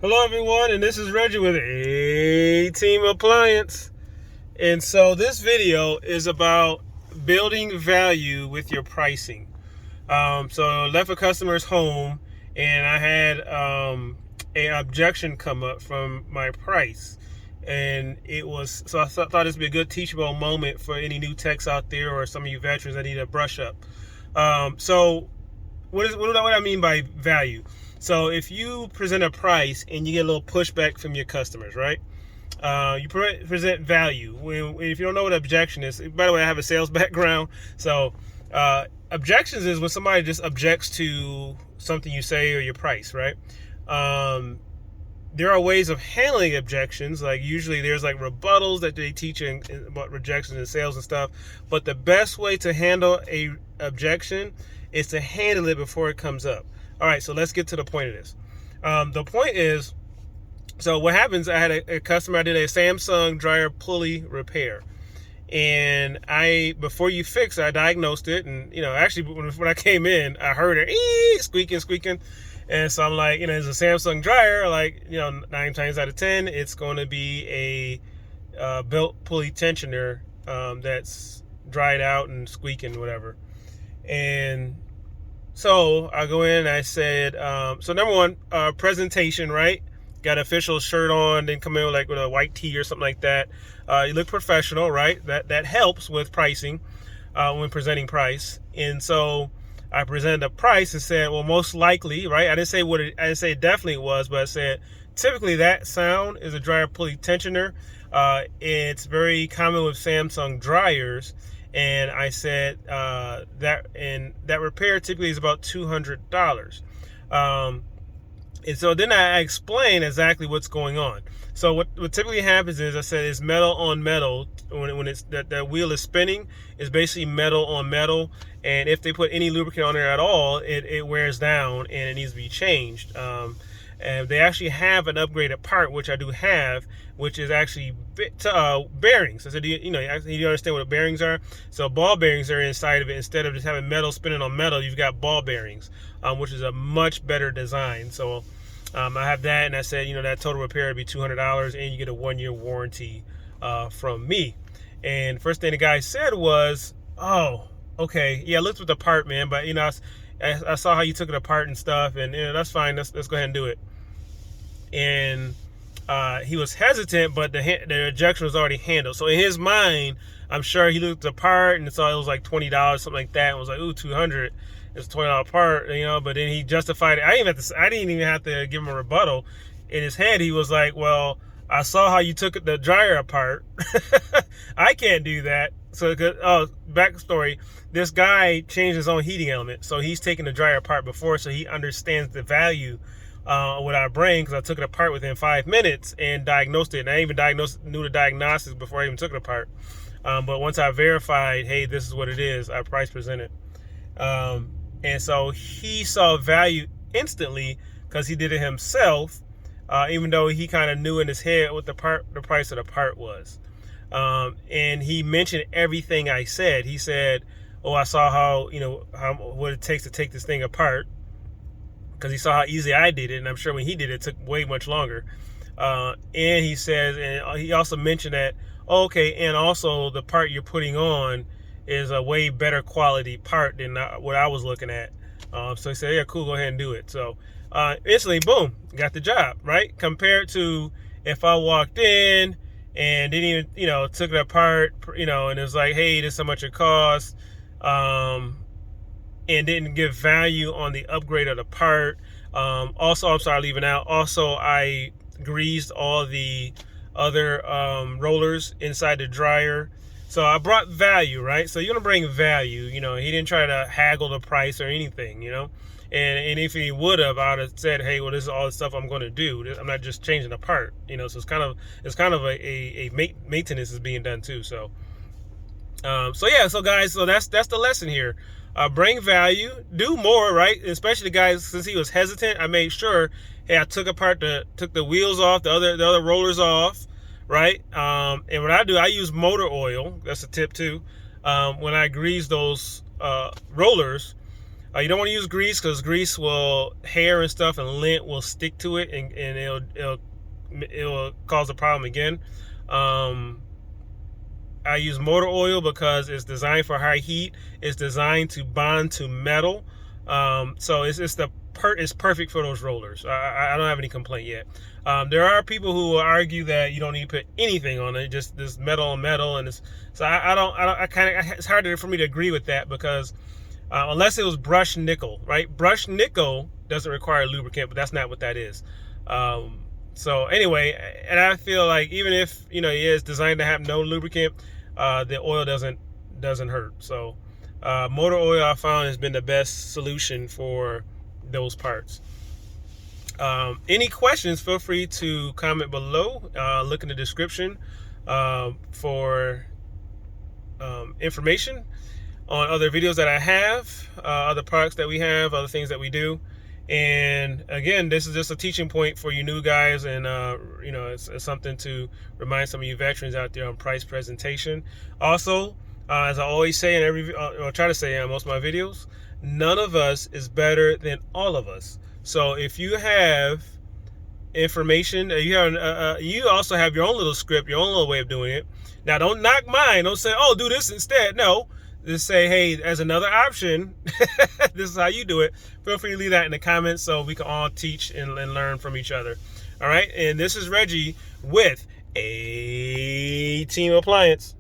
Hello everyone, and this is Reggie with A-Team Appliance. And so this video is about building value with your pricing. So I left a customer's home and I had an objection come up from my price. And it was, so I thought this would be a good teachable moment for any new techs out there or some of you veterans that need a brush up. So what do I mean by value? So if you present a price and you get a little pushback from your customers, right? You present value. If you don't know what objection is, by the way, I have a sales background. So objections is when somebody just objects to something you say or your price, right? There are ways of handling objections. Like usually there's like rebuttals that they teach about rejections and sales and stuff. But the best way to handle a objection is to handle it before it comes up. All right, so let's get to the point of this. The point is, so what happens, I had a customer, I did a Samsung dryer pulley repair. And before you fix it, I diagnosed it. And, actually when I came in, I heard it squeaking. And so I'm like, it's a Samsung dryer, like, 9 times out of 10, it's going to be a belt pulley tensioner that's dried out and squeaking, whatever. And so I go in and I said, so number one, presentation, right? Got an official shirt on, then come in with a white tee or something like that. You look professional, right? That helps with pricing when presenting price. And so I presented a price and said, well, most likely, right? I didn't say definitely it was, but I said typically that sound is a dryer pulley tensioner. It's very common with Samsung dryers. And I said that repair typically is about $200. And so then I explained exactly what's going on. So what typically happens is, I said, it's metal on metal. When it's that wheel is spinning, it's basically metal on metal. And if they put any lubricant on there at all, it wears down and it needs to be changed. And they actually have an upgraded part, which I do have, which is actually bearings. I said, do you understand what bearings are? So ball bearings are inside of it. Instead of just having metal spinning on metal, you've got ball bearings, which is a much better design. So I have that, and I said, that total repair would be $200, and you get a 1-year warranty from me. And first thing the guy said was, oh, okay, yeah, I looked with the part, man, but I saw how you took it apart and stuff, and that's fine. Let's go ahead and do it. And he was hesitant, but the objection was already handled. So in his mind, I'm sure he looked at the part and saw it was like $20, something like that, and was like, ooh, $200. It's a $20 part, But then he justified it. I didn't even have to give him a rebuttal. In his head, he was like, well, I saw how you took the dryer apart. I can't do that. So, backstory, this guy changed his own heating element. So he's taken the dryer apart before, so he understands the value what I bring, because I took it apart within 5 minutes and diagnosed it. And I even knew the diagnostics before I even took it apart. But once I verified, hey, this is what it is, I price presented. And so he saw value instantly because he did it himself, even though he kind of knew in his head what the price of the part was. And he mentioned everything I said. He said, oh, I saw how what it takes to take this thing apart, because he saw how easy I did it, and I'm sure when he did it, it took way much longer. And he says, and he also mentioned that, okay, and also the part you're putting on is a way better quality part than what I was looking at. So he said, yeah, cool, go ahead and do it. So instantly, boom, got the job, right? Compared to if I walked in and didn't even, took it apart, and it was like, hey, this is how much it costs, and didn't give value on the upgrade of the part. Also, I'm sorry, leaving out. Also, I greased all the other rollers inside the dryer. So I brought value, right? So you're gonna bring value. He didn't try to haggle the price or anything, And if he would have, I would have said, hey, well, this is all the stuff I'm going to do. I'm not just changing the part, So it's kind of a maintenance is being done too. So, so guys, so that's the lesson here. Bring value, do more, right? Especially guys, since he was hesitant, I made sure, hey, I took the wheels off, the other rollers off, right? And what I do, I use motor oil. That's a tip too. When I grease those rollers, You don't want to use grease because grease will, hair and stuff and lint will stick to it, and it'll cause a problem again. I use motor oil because it's designed for high heat. It's designed to bond to metal. So it's perfect for those rollers. I don't have any complaint yet. There are people who will argue that you don't need to put anything on it, just this metal on metal, and it's hard for me to agree with that because unless it was brushed nickel, right? Brushed nickel doesn't require lubricant, but that's not what that is. So anyway, and I feel like even if it is designed to have no lubricant, the oil doesn't hurt. So motor oil I found has been the best solution for those parts. Any questions, feel free to comment below. Look in the description for information on other videos that I have, other products that we have, other things that we do. And again, this is just a teaching point for you new guys, and it's something to remind some of you veterans out there on price presentation. Also, as I always say in or try to say in most of my videos, none of us is better than all of us. So if you have information, you also have your own little script, your own little way of doing it. Now, don't knock mine. Don't say, "Oh, do this instead." No. Just say, hey, as another option, this is how you do it. Feel free to leave that in the comments so we can all teach and learn from each other. All right, and this is Reggie with A Team Appliance.